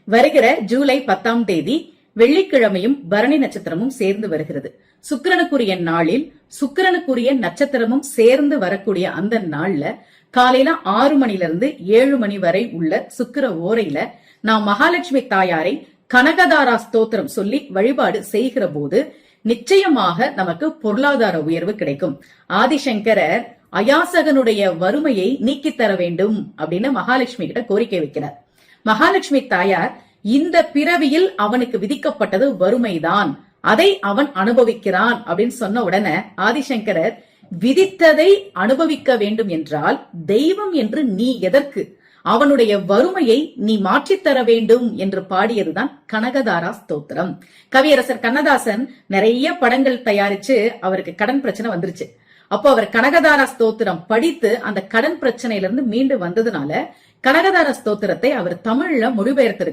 வருகிற ஜூலை 10ஆம் தேதி வெள்ளிக்கிழமையும் பரணி நட்சத்திரமும் சேர்ந்து வருகிறது. சுக்கிரனுக்குரிய நாளில் சுக்கிரனுக்குரிய நட்சத்திரமும் சேர்ந்து வரக்கூடிய அந்த நாள்ல காலையில 6 மணிலிருந்து 7 மணி வரை உள்ள சுக்கிர ஓரையில நாம் மகாலட்சுமி தாயாரை கனகதாரா ஸ்தோத்திரம் சொல்லி வழிபாடு செய்கிற போது நிச்சயமாக நமக்கு பொருளாதார உயர்வு கிடைக்கும். ஆதிசங்கரர் அயாசகனுடைய வறுமையை நீக்கித்தர வேண்டும் அப்படின்னு மகாலட்சுமி கிட்ட கோரிக்கை வைக்கிறார். மகாலட்சுமி தாயார் இந்த பிறவியில் அவனுக்கு விதிக்கப்பட்டது வறுமைதான், அதை அவன் அனுபவிக்கிறான் அப்படின்னு சொன்ன உடனே ஆதிசங்கரர் விதித்ததை அனுபவிக்க வேண்டும் என்றால் தெய்வம் என்று நீ எதற்கு, அவனுடைய வறுமையை நீ மாற்றித்தர வேண்டும் என்று பாடியதுதான் கனகதாரா ஸ்தோத்திரம். கவியரசர் கண்ணதாசன் நிறைய படங்கள் தயாரிச்சு அவருக்கு கடன் பிரச்சனை வந்துருச்சு. அப்போ அவர் கனகதாரா ஸ்தோத்திரம் படித்து அந்த கடன் பிரச்சனையிலிருந்து மீண்டு வந்ததுனால கனகதாரா ஸ்தோத்திரத்தை அவர் தமிழ்ல மொழிபெயர்த்திருக்கிறார்.